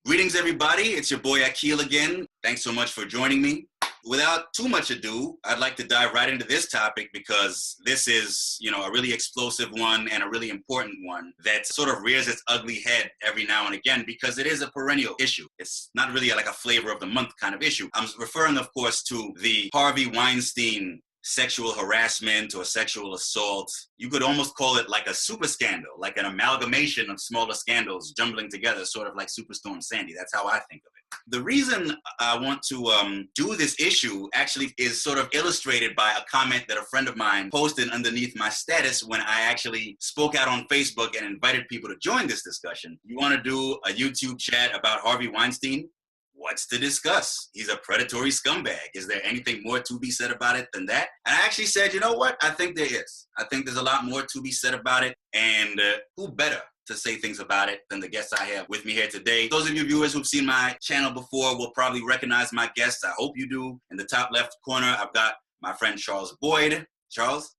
Greetings, everybody. It's your boy Akil again. Thanks so much for joining me. Without too much ado, I'd like to dive right into this topic because this is, a really explosive one and a really important one that sort of rears its ugly head every now and again because it is a perennial issue. It's not really like a flavor of the month kind of issue. I'm referring, of course, to the Harvey Weinstein sexual harassment or sexual assault. You could almost call it like a super scandal, like an amalgamation of smaller scandals jumbling together, sort of like Superstorm Sandy. That's how I think of it. The reason I want to do this issue actually is sort of illustrated by a comment that a friend of mine posted underneath my status when I actually spoke out on Facebook and invited people to join this discussion. You want to do a YouTube chat about Harvey Weinstein? What's to discuss? He's a predatory scumbag. Is there anything more to be said about it than that? And I actually said, you know what? I think there is. I think there's a lot more to be said about it. And who better to say things about it than the guests I have with me here today. Those of you viewers who've seen my channel before will probably recognize my guests. I hope you do. In the top left corner, I've got my friend Charles Boyd. Charles?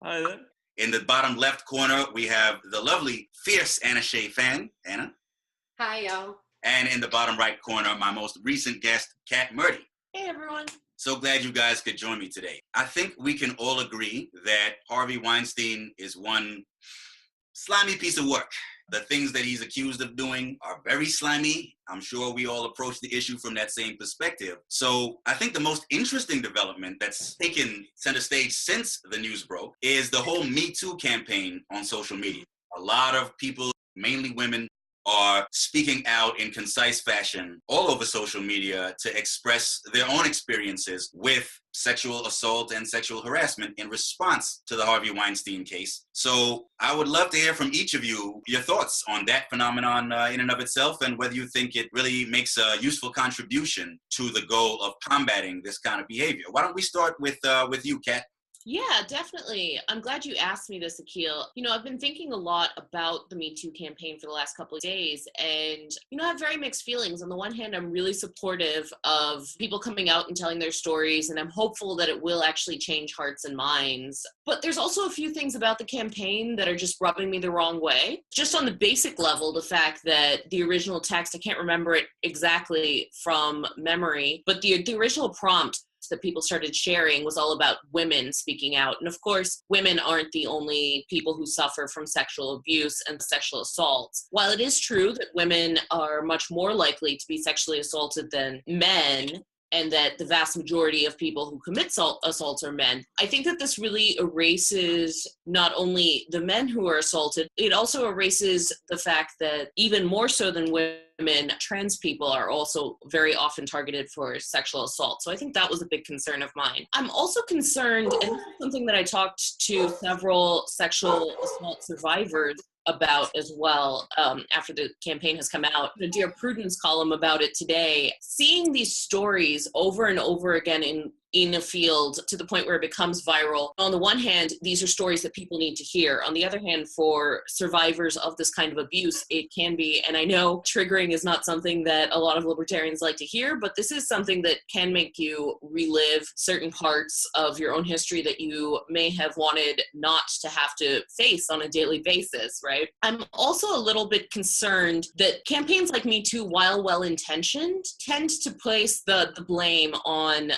Hi there. In the bottom left corner, we have the lovely, fierce Anna Shea fan. Anna? Hi, y'all. And in the bottom right corner, my most recent guest, Kat Murdy. Hey, everyone. So glad you guys could join me today. I think we can all agree that Harvey Weinstein is one slimy piece of work. The things that he's accused of doing are very slimy. I'm sure we all approach the issue from that same perspective. So I think the most interesting development that's taken center stage since the news broke is the whole Me Too campaign on social media. A lot of people, mainly women, are speaking out in concise fashion all over social media to express their own experiences with sexual assault and sexual harassment in response to the Harvey Weinstein case. So I would love to hear from each of you your thoughts on that phenomenon in and of itself and whether you think it really makes a useful contribution to the goal of combating this kind of behavior. Why don't we start with you, Kat? Yeah, definitely. I'm glad you asked me this, Akil. I've been thinking a lot about the Me Too campaign for the last couple of days, and, I have very mixed feelings. On the one hand, I'm really supportive of people coming out and telling their stories, and I'm hopeful that it will actually change hearts and minds. But there's also a few things about the campaign that are just rubbing me the wrong way. Just on the basic level, the fact that the original text, I can't remember it exactly from memory, but the original prompt that people started sharing was all about women speaking out. And of course, women aren't the only people who suffer from sexual abuse and sexual assaults. While it is true that women are much more likely to be sexually assaulted than men, and that the vast majority of people who commit assaults are men, I think that this really erases not only the men who are assaulted, it also erases the fact that even more so than women, trans people are also very often targeted for sexual assault. So I think that was a big concern of mine. I'm also concerned, and this is something that I talked to several sexual assault survivors about as well after the campaign has come out. The Dear Prudence column about it today, seeing these stories over and over again in a field to the point where it becomes viral. On the one hand, these are stories that people need to hear. On the other hand, for survivors of this kind of abuse, it can be, and I know triggering is not something that a lot of libertarians like to hear, but this is something that can make you relive certain parts of your own history that you may have wanted not to have to face on a daily basis, right? I'm also a little bit concerned that campaigns like Me Too, while well-intentioned, tend to place the blame on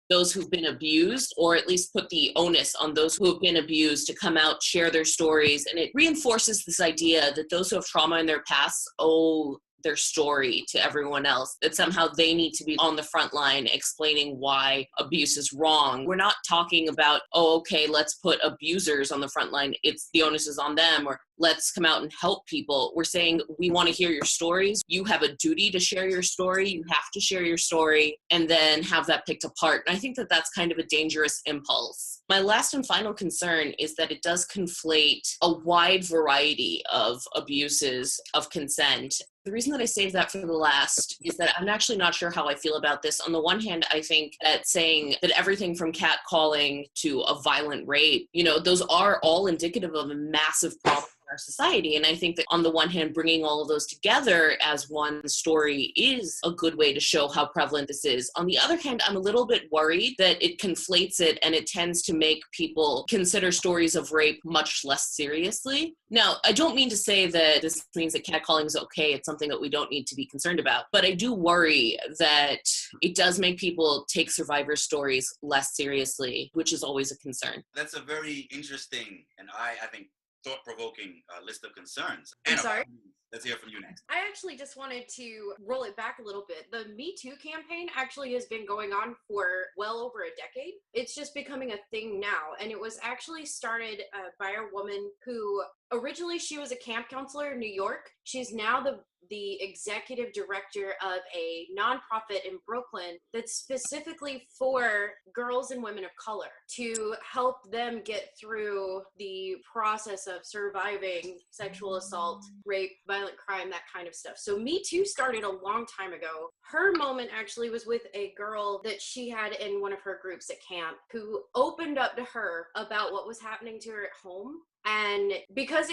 those who've been abused, or at least put the onus on those who have been abused to come out, share their stories. And it reinforces this idea that those who have trauma in their past owe their story to everyone else, that somehow they need to be on the front line explaining why abuse is wrong. We're not talking about, okay, let's put abusers on the front line. It's the onus is on them, or let's come out and help people. We're saying we want to hear your stories. You have a duty to share your story. You have to share your story and then have that picked apart. And I think that that's kind of a dangerous impulse. My last and final concern is that it does conflate a wide variety of abuses of consent. The reason that I saved that for the last is that I'm actually not sure how I feel about this. On the one hand, I think that saying that everything from catcalling to a violent rape, those are all indicative of a massive problem our society. And I think that on the one hand, bringing all of those together as one story is a good way to show how prevalent this is. On the other hand, I'm a little bit worried that it conflates it and it tends to make people consider stories of rape much less seriously. Now, I don't mean to say that this means that catcalling is okay. It's something that we don't need to be concerned about. But I do worry that it does make people take survivor stories less seriously, which is always a concern. That's a very interesting and I think thought-provoking list of concerns. I'm Anna, sorry? let's hear from you next. I actually just wanted to roll it back a little bit. The Me Too campaign actually has been going on for well over a decade. It's just becoming a thing now. And it was actually started by a woman who originally she was a camp counselor in New York. She's now the executive director of a nonprofit in Brooklyn that's specifically for girls and women of color to help them get through the process of surviving sexual assault, rape, violent crime, that kind of stuff. So Me Too started a long time ago. Her moment actually was with a girl that she had in one of her groups at camp who opened up to her about what was happening to her at home. And because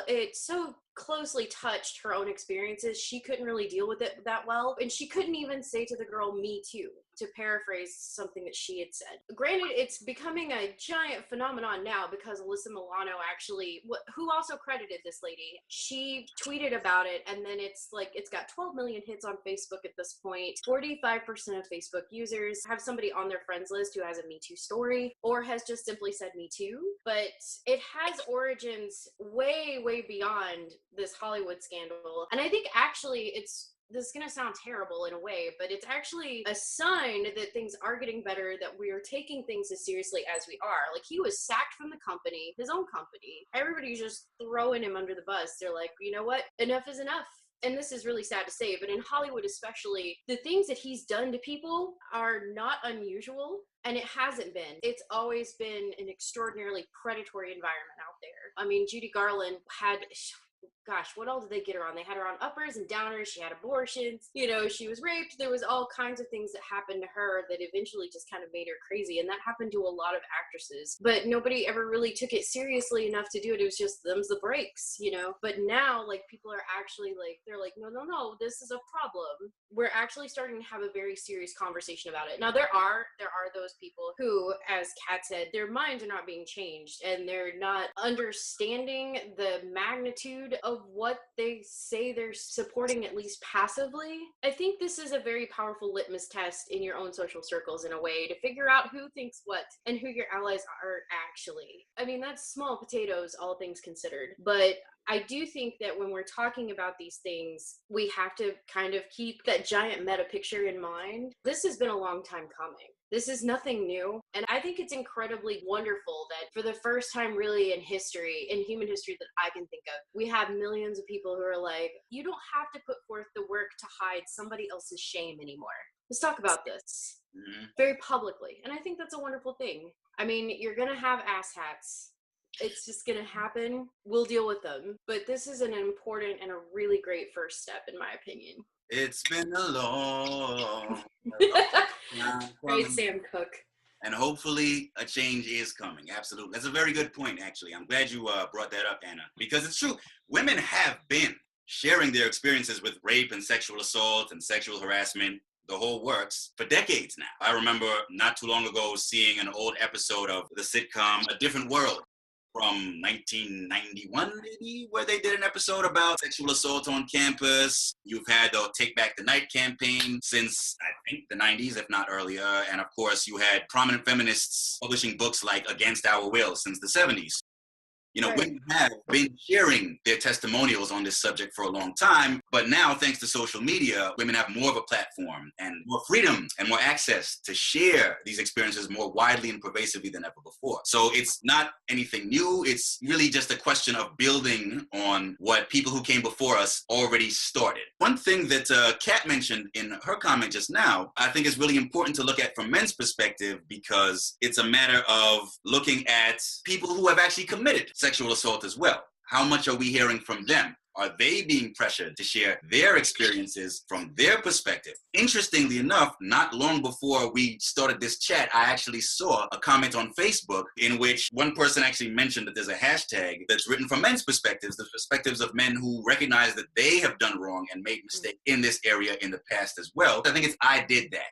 it so closely touched her own experiences, she couldn't really deal with it that well. And she couldn't even say to the girl, "Me too," to paraphrase something that she had said. Granted, it's becoming a giant phenomenon now because Alyssa Milano actually, who also credited this lady, she tweeted about it, and then it's got 12 million hits on Facebook at this point. 45% of Facebook users have somebody on their friends list who has a Me Too story or has just simply said Me Too. But it has origins way, way beyond this Hollywood scandal. And I think actually this is going to sound terrible in a way, but it's actually a sign that things are getting better, that we are taking things as seriously as we are. Like, he was sacked from the company, his own company. Everybody's just throwing him under the bus. They're like, you know what? Enough is enough. And this is really sad to say, but in Hollywood especially, the things that he's done to people are not unusual. And it hasn't been. It's always been an extraordinarily predatory environment out there. I mean, Judy Garland had... Gosh, what all did they get her on? They had her on uppers and downers. She had abortions. You know, she was raped. There was all kinds of things that happened to her that eventually just kind of made her crazy. And that happened to a lot of actresses. But nobody ever really took it seriously enough to do it. It was just, them's the breaks, you know? But now, like, people are actually like, they're like, no, this is a problem. We're actually starting to have a very serious conversation about it. Now, there are those people who, as Kat said, their minds are not being changed and they're not understanding the magnitude of what they say they're supporting, at least passively. I think this is a very powerful litmus test in your own social circles in a way to figure out who thinks what and who your allies are actually. I mean, that's small potatoes, all things considered. But I do think that when we're talking about these things, we have to kind of keep that giant meta picture in mind. This has been a long time coming. This is nothing new. And I think it's incredibly wonderful that for the first time really in history, in human history that I can think of, we have millions of people who are like, you don't have to put forth the work to hide somebody else's shame anymore. Let's talk about this very publicly. And I think that's a wonderful thing. I mean, you're going to have asshats. It's just going to happen. We'll deal with them. But this is an important and a really great first step, in my opinion. It's been a long time Right, Sam Cooke. And hopefully a change is coming. Absolutely. That's a very good point, actually. I'm glad you brought that up, Anna, because it's true. Women have been sharing their experiences with rape and sexual assault and sexual harassment, the whole works, for decades now. I remember not too long ago seeing an old episode of the sitcom A Different World from 1991, maybe, where they did an episode about sexual assault on campus. You've had the Take Back the Night campaign since, I think, the 90s, if not earlier. And of course, you had prominent feminists publishing books like Against Our Will since the 70s. You know, women have been sharing their testimonials on this subject for a long time, but now, thanks to social media, women have more of a platform and more freedom and more access to share these experiences more widely and pervasively than ever before. So it's not anything new. It's really just a question of building on what people who came before us already started. One thing that Kat mentioned in her comment just now, I think is really important to look at from men's perspective, because it's a matter of looking at people who have actually committed sexual assault as well. How much are we hearing from them? Are they being pressured to share their experiences from their perspective? Interestingly enough, not long before we started this chat, I actually saw a comment on Facebook in which one person actually mentioned that there's a hashtag that's written from men's perspectives, the perspectives of men who recognize that they have done wrong and made mistakes in this area in the past as well. I think it's I did that.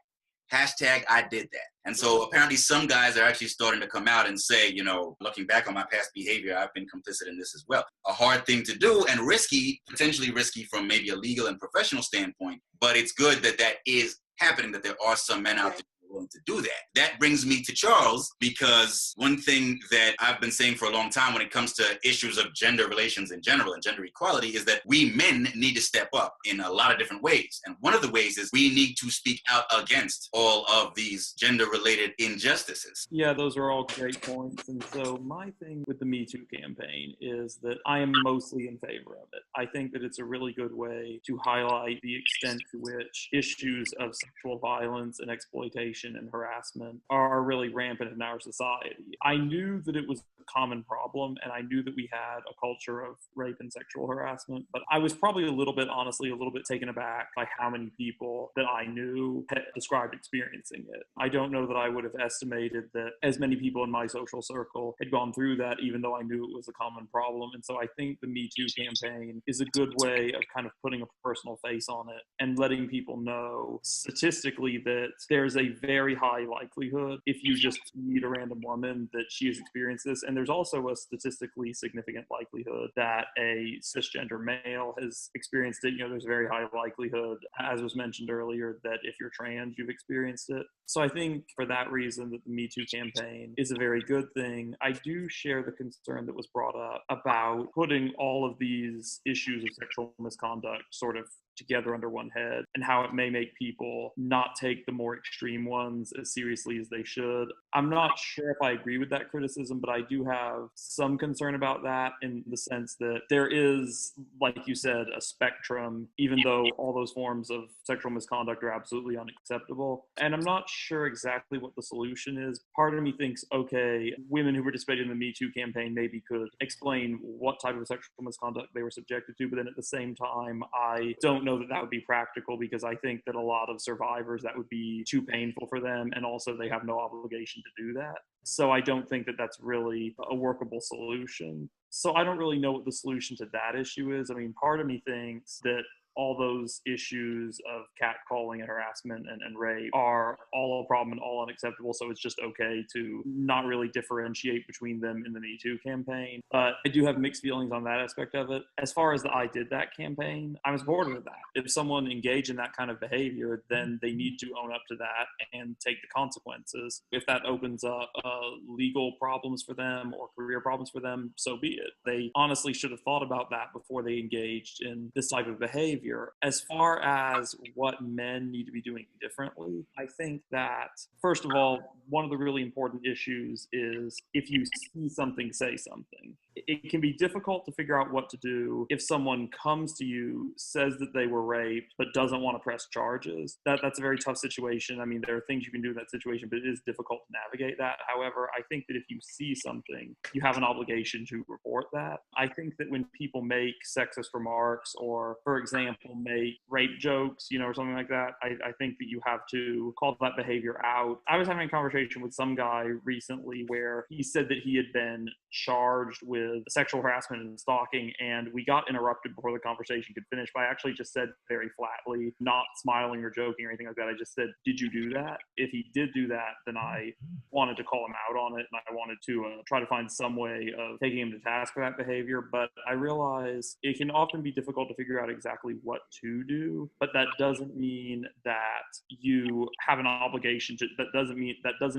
Hashtag I did that. And so apparently some guys are actually starting to come out and say, you know, looking back on my past behavior, I've been complicit in this as well. A hard thing to do and risky, potentially risky from maybe a legal and professional standpoint, but it's good that that is happening, that there are some men out there willing to do that. That brings me to Charles, because one thing that I've been saying for a long time when it comes to issues of gender relations in general and gender equality is that we men need to step up in a lot of different ways. And one of the ways is we need to speak out against all of these gender-related injustices. Yeah, those are all great points. And so my thing with the Me Too campaign is that I am mostly in favor of it. I think that it's a really good way to highlight the extent to which issues of sexual violence and exploitation and harassment are really rampant in our society. I knew that it was a common problem, and I knew that we had a culture of rape and sexual harassment, but I was probably honestly, a little bit taken aback by how many people that I knew had described experiencing it. I don't know that I would have estimated that as many people in my social circle had gone through that, even though I knew it was a common problem. And so I think the Me Too campaign is a good way of kind of putting a personal face on it and letting people know statistically that there's a very high likelihood, if you just meet a random woman, that she has experienced this. And there's also a statistically significant likelihood that a cisgender male has experienced it. You know, there's a very high likelihood, as was mentioned earlier, that if you're trans, you've experienced it. So I think for that reason that the Me Too campaign is a very good thing. I do share the concern that was brought up about putting all of these issues of sexual misconduct sort of together under one head, and how it may make people not take the more extreme ones as seriously as they should. I'm not sure if I agree with that criticism, but I do have some concern about that, in the sense that there is, like you said, a spectrum, even though all those forms of sexual misconduct are absolutely unacceptable. And I'm not sure exactly what the solution is. Part of me thinks, okay, women who participated in the Me Too campaign maybe could explain what type of sexual misconduct they were subjected to, but then at the same time, I don't know that that would be practical, because I think that a lot of survivors, that would be too painful for them, and also they have no obligation to do that. So I don't think that that's really a workable solution. So I don't really know what the solution to that issue is. I mean, part of me thinks that all those issues of catcalling and harassment and rape are all a problem and all unacceptable. So it's just okay to not really differentiate between them in the Me Too campaign. But I do have mixed feelings on that aspect of it. As far as the I Did That campaign, I'm supportive of that. If someone engaged in that kind of behavior, then they need to own up to that and take the consequences. If that opens up legal problems for them or career problems for them, so be it. They honestly should have thought about that before they engaged in this type of behavior. As far as what men need to be doing differently, I think that, first of all, one of the really important issues is, if you see something, say something. It can be difficult to figure out what to do if someone comes to you, says that they were raped, but doesn't want to press charges. That's a very tough situation. I mean, there are things you can do in that situation, but it is difficult to navigate that. However, I think that if you see something, you have an obligation to report that. I think that when people make sexist remarks, or, for example, make rape jokes, or something like that, I think that you have to call that behavior out. I was having a conversation with some guy recently where he said that he had been charged with sexual harassment and stalking, and we got interrupted before the conversation could finish. But I actually just said very flatly, not smiling or joking or anything like that, I just said, did you do that? If he did do that, then I wanted to call him out on it, and I wanted to try to find some way of taking him to task for that behavior. But I realize it can often be difficult to figure out exactly what to do, but that doesn't mean that you have an obligation to, that doesn't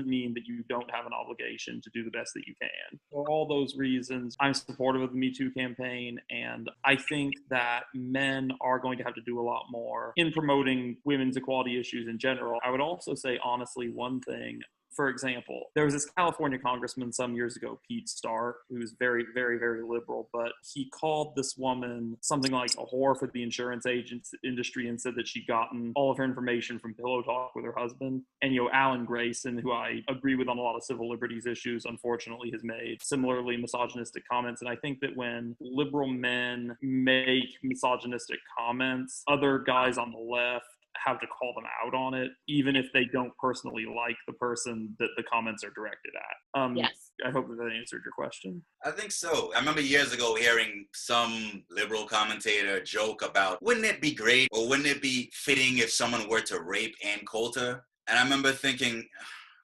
mean that you don't have an obligation to do the best that you can. For all those reasons, I'm supportive of the Me Too campaign, and I think that men are going to have to do a lot more in promoting women's equality issues in general. I would also say, honestly, one thing For example, there was this California congressman some years ago, Pete Starr, who was very, very, very liberal, but he called this woman something like a whore for the insurance agent industry and said that she'd gotten all of her information from Pillow Talk with her husband. And, Alan Grayson, who I agree with on a lot of civil liberties issues, unfortunately has made similarly misogynistic comments. And I think that when liberal men make misogynistic comments, other guys on the left have to call them out on it, even if they don't personally like the person that the comments are directed at. Yes. I hope that answered your question. I think so. I remember years ago hearing some liberal commentator joke about, wouldn't it be great or wouldn't it be fitting if someone were to rape Ann Coulter? And I remember thinking,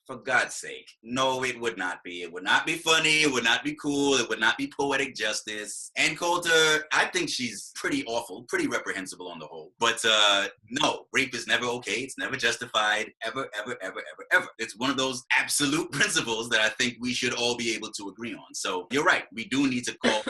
for God's sake, no, it would not be. It would not be funny. It would not be cool. It would not be poetic justice. Ann Coulter, I think she's pretty awful, pretty reprehensible on the whole. But no, rape is never okay. It's never justified, ever, ever, ever, ever, ever. It's one of those absolute principles that I think we should all be able to agree on. So you're right. We do need to call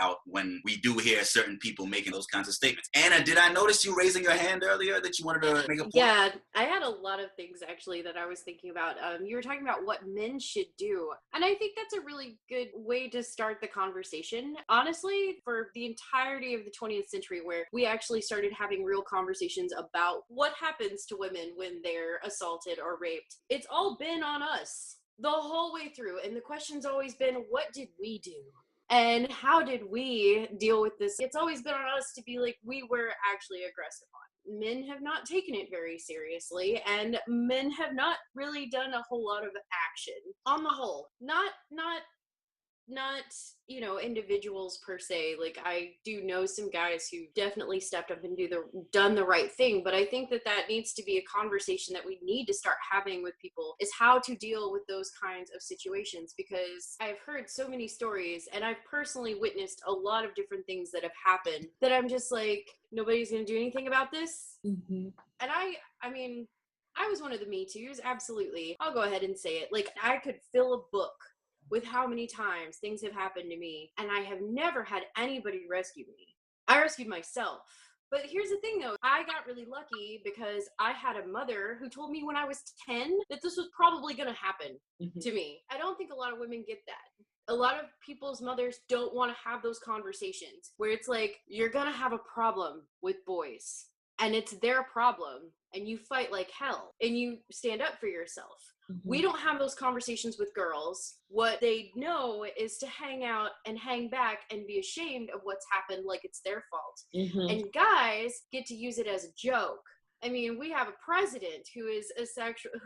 out when we do hear certain people making those kinds of statements. Anna, did I notice you raising your hand earlier that you wanted to make a point? Yeah, I had a lot of things actually that I was thinking about. You were talking about what men should do. And I think that's a really good way to start the conversation. Honestly, for the entirety of the 20th century, where we actually started having real conversations about what happens to women when they're assaulted or raped, it's all been on us the whole way through. And the question's always been, what did we do? And how did we deal with this? It's always been on us to be like, we were actually aggressive on. Men have not taken it very seriously, and men have not really done a whole lot of action on the whole. Not individuals per se. Like, I do know some guys who definitely stepped up and done the right thing, but I think that needs to be a conversation that we need to start having with people, is how to deal with those kinds of situations, because I've heard so many stories and I've personally witnessed a lot of different things that have happened that I'm just like, nobody's going to do anything about this. Mm-hmm. And I mean, I was one of the Me Too's, absolutely. I'll go ahead and say it. Like, I could fill a book with how many times things have happened to me, and I have never had anybody rescue me. I rescued myself. But here's the thing though, I got really lucky because I had a mother who told me when I was 10 that this was probably going to happen to me. I don't think a lot of women get that. A lot of people's mothers don't want to have those conversations where it's like, you're going to have a problem with boys, and it's their problem, and you fight like hell, and you stand up for yourself. We don't have those conversations with girls. What they know is to hang out and hang back and be ashamed of what's happened like it's their fault. And guys get to use it as a joke. I mean, we have a president who is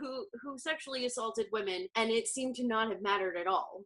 who sexually assaulted women, and it seemed to not have mattered at all.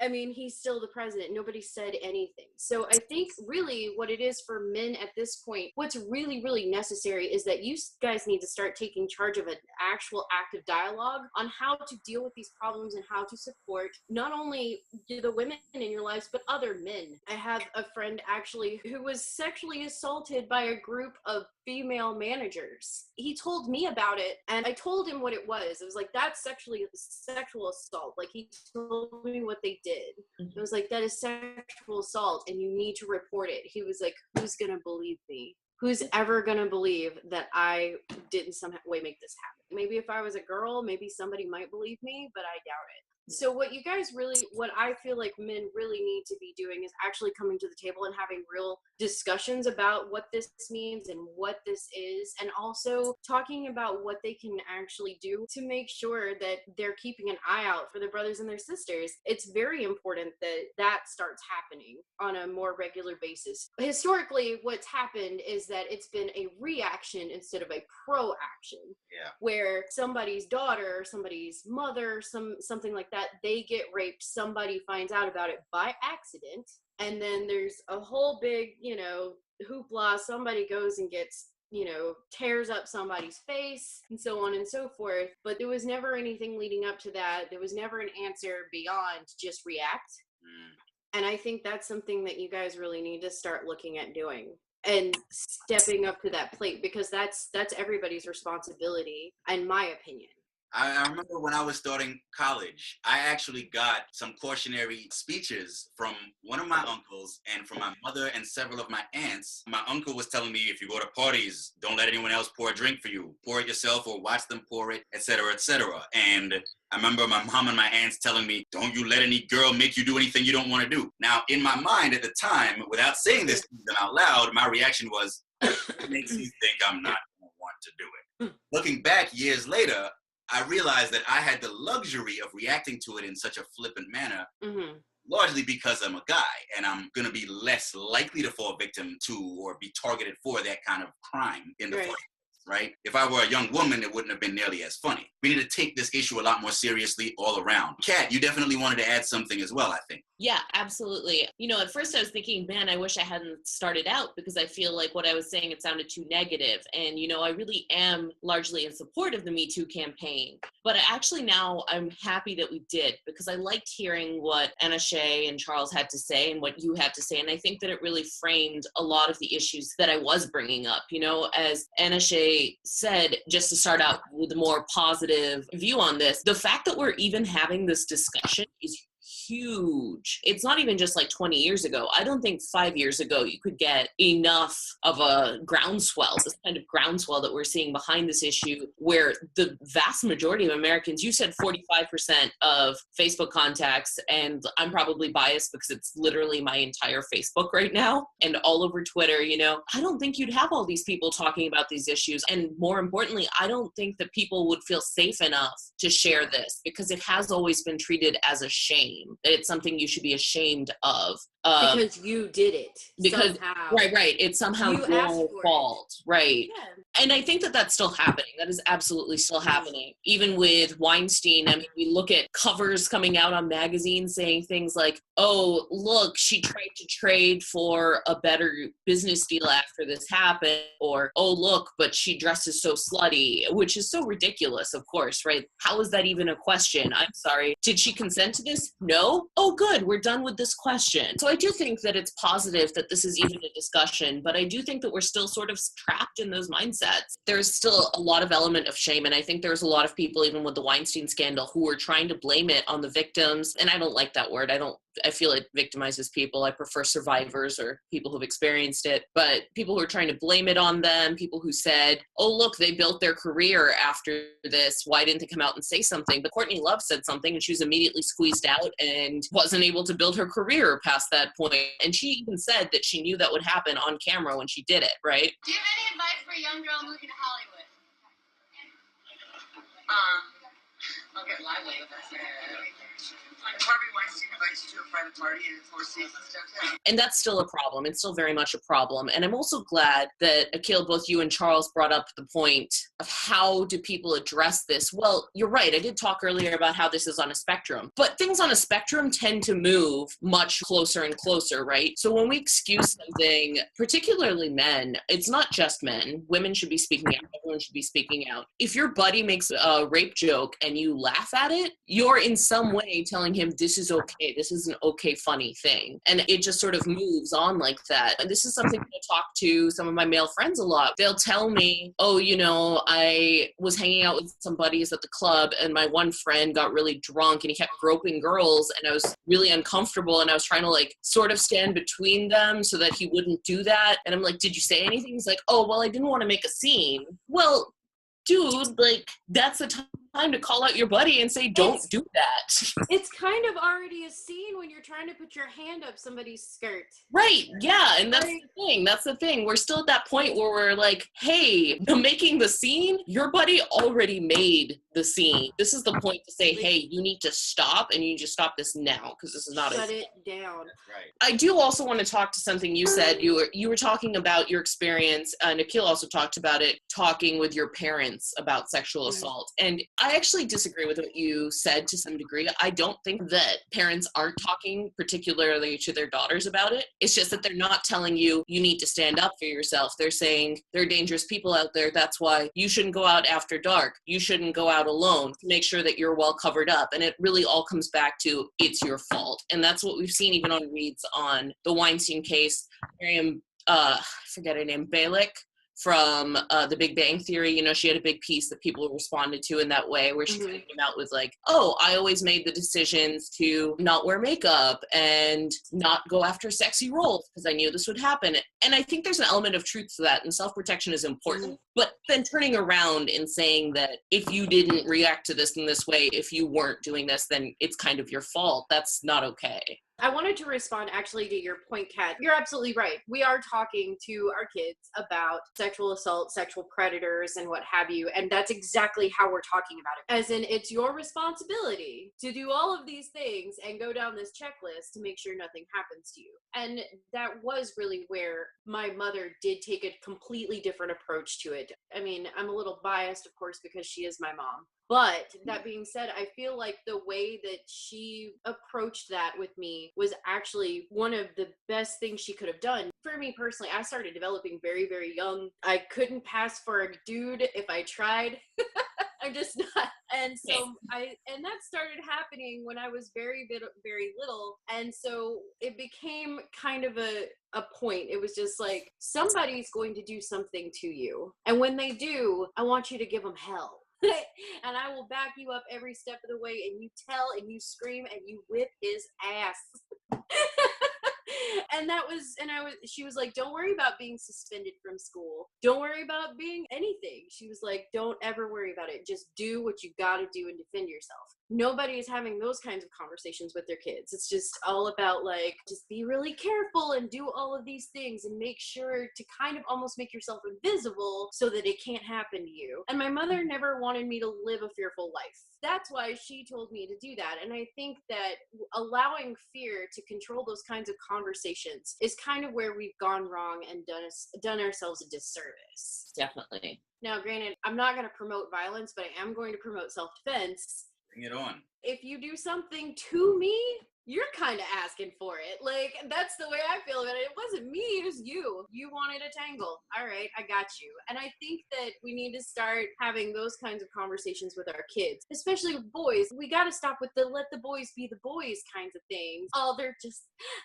I mean, he's still the president. Nobody said anything. So I think really what it is for men at this point, what's really, really necessary is that you guys need to start taking charge of an actual active dialogue on how to deal with these problems and how to support not only the women in your lives, but other men. I have a friend actually who was sexually assaulted by a group of female managers. He told me about it, and I told him what it was. It was like, that's sexual assault. Like, he told me what they did. It was like, that is sexual assault, and you need to report it. He was like, who's gonna believe me? Who's ever gonna believe that I didn't some way make this happen? Maybe if I was a girl, maybe somebody might believe me, but I doubt it. So what I feel like men really need to be doing is actually coming to the table and having real discussions about what this means and what this is, and also talking about what they can actually do to make sure that they're keeping an eye out for their brothers and their sisters. It's very important that starts happening on a more regular basis. Historically, what's happened is that it's been a reaction instead of a proaction. Yeah. Where somebody's daughter, somebody's mother, something like that, they get raped, somebody finds out about it by accident, and then there's a whole big, hoopla, somebody goes and gets, tears up somebody's face, and so on and so forth. But there was never anything leading up to that. There was never an answer beyond just react. And I think that's something that you guys really need to start looking at doing and stepping up to that plate, because that's everybody's responsibility, in my opinion. I remember when I was starting college, I actually got some cautionary speeches from one of my uncles and from my mother and several of my aunts. My uncle was telling me, if you go to parties, don't let anyone else pour a drink for you. Pour it yourself or watch them pour it, etc., etc. And I remember my mom and my aunts telling me, don't you let any girl make you do anything you don't want to do. Now, in my mind at the time, without saying this out loud, my reaction was, it makes you think I'm not going to want to do it. Looking back years later, I realized that I had the luxury of reacting to it in such a flippant manner, largely because I'm a guy and I'm going to be less likely to fall victim to or be targeted for that kind of crime in the first place, right? If I were a young woman, it wouldn't have been nearly as funny. We need to take this issue a lot more seriously all around. Kat, you definitely wanted to add something as well, I think. Yeah, absolutely. You know, at first I was thinking, man, I wish I hadn't started out because I feel like what I was saying, it sounded too negative. And, you know, I really am largely in support of the Me Too campaign. But actually now I'm happy that we did because I liked hearing what Anna Shea and Charles had to say and what you had to say. And I think that it really framed a lot of the issues that I was bringing up. You know, as Anna Shea said, just to start out with a more positive view on this, the fact that we're even having this discussion is huge. It's not even just like 20 years ago. I don't think 5 years ago you could get enough of a groundswell, this kind of groundswell that we're seeing behind this issue, where the vast majority of Americans, you said 45% of Facebook contacts, and I'm probably biased because it's literally my entire Facebook right now and all over Twitter, you know, I don't think you'd have all these people talking about these issues. And more importantly, I don't think that people would feel safe enough to share this because it has always been treated as a shame. That it's something you should be ashamed of. Because you did it. Because somehow. right. It's somehow your fault. Right. Yeah. And I think that that's still happening. That is absolutely still happening. Even with Weinstein, I mean, we look at covers coming out on magazines saying things like, oh, look, she tried to trade for a better business deal after this happened. Or, oh, look, but she dresses so slutty, which is so ridiculous, of course, right? How is that even a question? I'm sorry. Did she consent to this? No? Oh, good. We're done with this question. So I do think that it's positive that this is even a discussion, but I do think that we're still sort of trapped in those mindsets. There's still a lot of element of shame, and I think there's a lot of people, even with the Weinstein scandal, who are trying to blame it on the victims, and I don't like that word. I feel it victimizes people. I prefer survivors or people who've experienced it, but people who are trying to blame it on them, people who said, oh, look, they built their career after this. Why didn't they come out and say something? But Courtney Love said something and she was immediately squeezed out and wasn't able to build her career past that point. And she even said that she knew that would happen on camera when she did it, right? Do you have any advice for a young girl moving to Hollywood? I'll get lively with this. Like Harvey Weinstein invites you to a private party and Four Seasons stuff. Yeah. And that's still a problem. It's still very much a problem. And I'm also glad that, Akil, both you and Charles brought up the point of how do people address this? Well, you're right. I did talk earlier about how this is on a spectrum. But things on a spectrum tend to move much closer and closer, right? So when we excuse something, particularly men, it's not just men. Women should be speaking out. Everyone should be speaking out. If your buddy makes a rape joke and you laugh at it, you're in some way telling him this is okay. This is an okay, funny thing. And it just sort of moves on like that. And this is something I talk to some of my male friends a lot. They'll tell me, oh, you know, I was hanging out with some buddies at the club and my one friend got really drunk and he kept groping girls and I was really uncomfortable and I was trying to like sort of stand between them so that he wouldn't do that. And I'm like, did you say anything? He's like, oh, well, I didn't want to make a scene. Well, dude, like, that's the time to call out your buddy and say, don't do that. It's kind of already a scene when you're trying to put your hand up somebody's skirt. Right, yeah, and that's the thing. We're still at that point where we're like, hey, making the scene, your buddy already made the scene. This is the point to say, hey, you need to stop, and you need to stop this now, because this is not Shut it down. Right. I do also want to talk to something you said. You were talking about your experience, and Akil also talked about it, talking with your parents about sexual assault. And I actually disagree with what you said to some degree. I don't think that parents aren't talking particularly to their daughters about it. It's just that they're not telling you, you need to stand up for yourself. They're saying there are dangerous people out there. That's why you shouldn't go out after dark. You shouldn't go out alone. Make sure that you're well covered up. And it really all comes back to it's your fault. And that's what we've seen even on reads on the Weinstein case. Miriam, I forget her name, Balick, from The Big Bang Theory. You know, she had a big piece that people responded to in that way, where she kind of came out with like, oh, I always made the decisions to not wear makeup and not go after sexy roles because I knew this would happen. And I think there's an element of truth to that, and self-protection is important. But then turning around and saying that if you didn't react to this in this way, if you weren't doing this, then it's kind of your fault. That's not okay. I wanted to respond actually to your point, Kat. You're absolutely right. We are talking to our kids about sexual assault, sexual predators, and what have you. And that's exactly how we're talking about it. As in, it's your responsibility to do all of these things and go down this checklist to make sure nothing happens to you. And that was really where my mother did take a completely different approach to it. I mean, I'm a little biased, of course, because she is my mom. But that being said, I feel like the way that she approached that with me was actually one of the best things she could have done. For me personally, I started developing very, very young. I couldn't pass for a dude if I tried. I'm just not. And so and that started happening when I was very little. And so it became kind of a point. It was just like, somebody's going to do something to you. And when they do, I want you to give them hell. And I will back you up every step of the way, and you tell and you scream and you whip his ass. She was like, don't worry about being suspended from school. Don't worry about being anything. She was like, don't ever worry about it. Just do what you gotta do and defend yourself. Nobody is having those kinds of conversations with their kids. It's just all about like, just be really careful and do all of these things and make sure to kind of almost make yourself invisible so that it can't happen to you. And my mother never wanted me to live a fearful life. That's why she told me to do that. And I think that allowing fear to control those kinds of conversations is kind of where we've gone wrong and done ourselves a disservice. Definitely. Now, granted, I'm not going to promote violence, but I am going to promote self-defense. Bring it on. If you do something to me, you're kind of asking for it. Like, that's the way I feel about it. It wasn't me, it was you. You wanted a tangle. All right, I got you. And I think that we need to start having those kinds of conversations with our kids, especially with boys. We got to stop with the let the boys be the boys kinds of things. Oh, they're just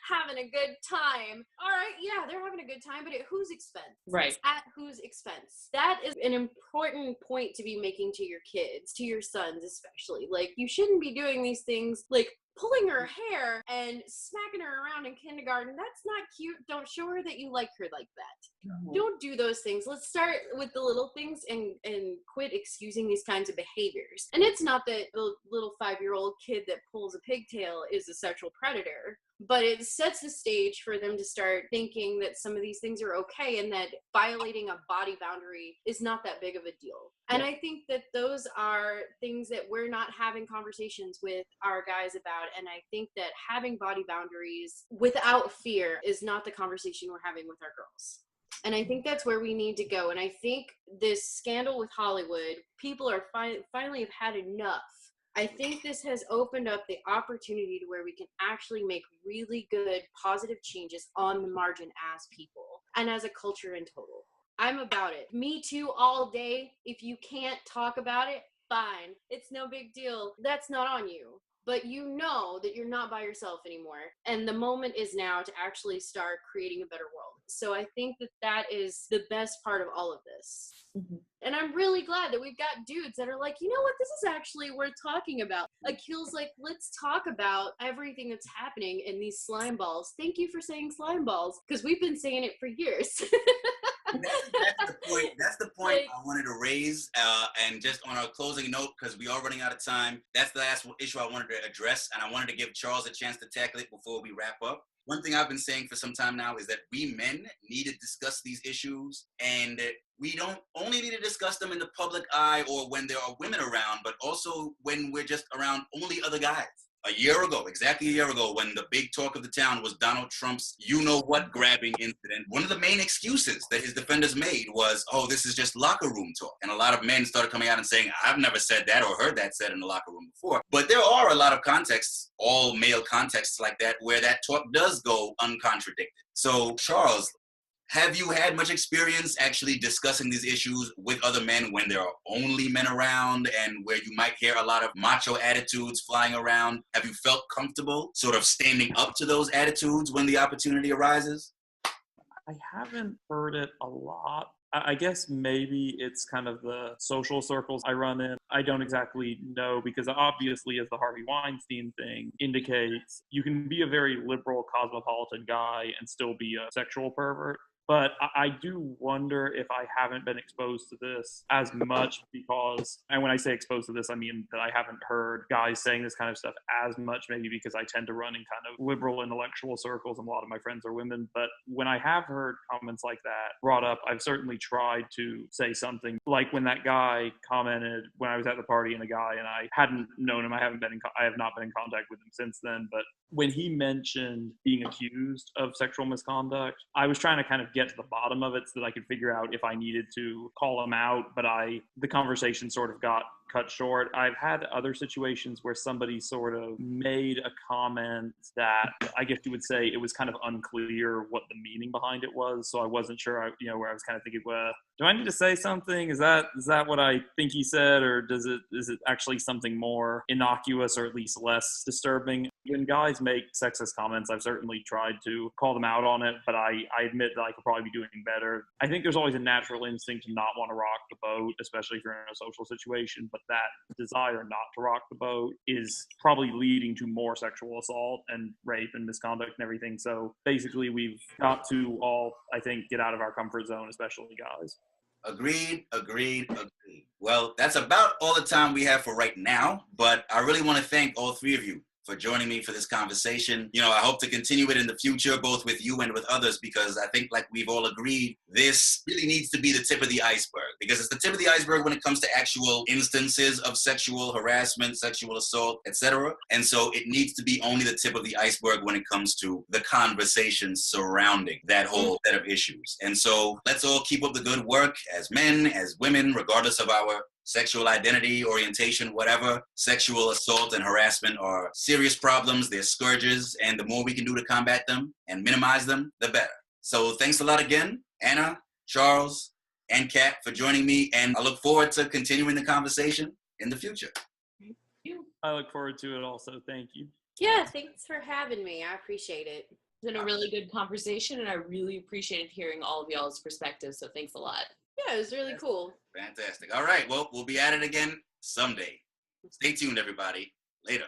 having a good time. All right, yeah, they're having a good time, but at whose expense? Right. At whose expense? That is an important point to be making to your kids, to your sons especially. Like, you shouldn't be doing these things like pulling her hair and smacking her around in kindergarten. That's not cute. Don't show her that you like her like that. Don't do those things. Let's start with the little things and quit excusing these kinds of behaviors. And it's not that the little 5-year-old kid that pulls a pigtail is a sexual predator, but it sets the stage for them to start thinking that some of these things are okay and that violating a body boundary is not that big of a deal. And I think that those are things that we're not having conversations with our guys about. And I think that having body boundaries without fear is not the conversation we're having with our girls. And I think that's where we need to go. And I think this scandal with Hollywood, people are finally have had enough. I think this has opened up the opportunity to where we can actually make really good, positive changes on the margin as people and as a culture in total. I'm about it. Me too all day. If you can't talk about it, fine. It's no big deal. That's not on you. But you know that you're not by yourself anymore. And the moment is now to actually start creating a better world. So I think that that is the best part of all of this. Mm-hmm. And I'm really glad that we've got dudes that are like, you know what, this is actually worth talking about. Akil's like, let's talk about everything that's happening in these slime balls. Thank you for saying slime balls, because we've been saying it for years. That's the point I wanted to raise. And just on our closing note, because we are running out of time, that's the last issue I wanted to address. And I wanted to give Charles a chance to tackle it before we wrap up. One thing I've been saying for some time now is that we men need to discuss these issues, and we don't only need to discuss them in the public eye or when there are women around, but also when we're just around only other guys. Exactly a year ago, when the big talk of the town was Donald Trump's you-know-what grabbing incident, one of the main excuses that his defenders made was, oh, this is just locker room talk. And a lot of men started coming out and saying, I've never said that or heard that said in the locker room before. But there are a lot of contexts, all male contexts like that, where that talk does go uncontradicted. So, Charles, have you had much experience actually discussing these issues with other men when there are only men around and where you might hear a lot of macho attitudes flying around? Have you felt comfortable sort of standing up to those attitudes when the opportunity arises? I haven't heard it a lot I guess maybe it's kind of the social circles I run in. I don't exactly know because obviously, as the Harvey Weinstein thing indicates, you can be a very liberal cosmopolitan guy and still be a sexual pervert. But I do wonder if I haven't been exposed to this as much because, and when I say exposed to this, I mean that I haven't heard guys saying this kind of stuff as much, maybe because I tend to run in kind of liberal intellectual circles and a lot of my friends are women. But when I have heard comments like that brought up, I've certainly tried to say something. Like when that guy commented when I was at the party and a guy, and I hadn't known him, I have not been in contact with him since then. But when he mentioned being accused of sexual misconduct, I was trying to kind of get to the bottom of it so that I could figure out if I needed to call him out, but the conversation sort of got cut short. I've had other situations where somebody sort of made a comment that I guess you would say it was kind of unclear what the meaning behind it was. So I wasn't sure, where I was kind of thinking, well, do I need to say something? Is that what I think he said, or is it actually something more innocuous or at least less disturbing? When guys make sexist comments, I've certainly tried to call them out on it, but I admit that I could probably be doing better. I think there's always a natural instinct to not want to rock the boat, especially if you're in a social situation, but that desire not to rock the boat is probably leading to more sexual assault and rape and misconduct and everything. So basically, we've got to all, I think, get out of our comfort zone, especially guys. Agreed. Well, that's about all the time we have for right now, but I really want to thank all three of you for joining me for this conversation. I hope to continue it in the future, both with you and with others, because I think, like we've all agreed, this really needs to be the tip of the iceberg, because it's the tip of the iceberg when it comes to actual instances of sexual harassment, sexual assault, etc. And so it needs to be only the tip of the iceberg when it comes to the conversations surrounding that whole set of issues. And so let's all keep up the good work as men, as women, regardless of our sexual identity, orientation, whatever. Sexual assault and harassment are serious problems. They're scourges, and the more we can do to combat them and minimize them, the better. So thanks a lot again, Anna, Charles, and Kat, for joining me, and I look forward to continuing the conversation in the future. Thank you. I look forward to it also. Thank you. Yeah, thanks for having me. I appreciate it. It's been a really good conversation, and I really appreciated hearing all of y'all's perspectives, so thanks a lot. Yeah, it was really cool. Fantastic. All right, well, we'll be at it again someday. Stay tuned, everybody. Later.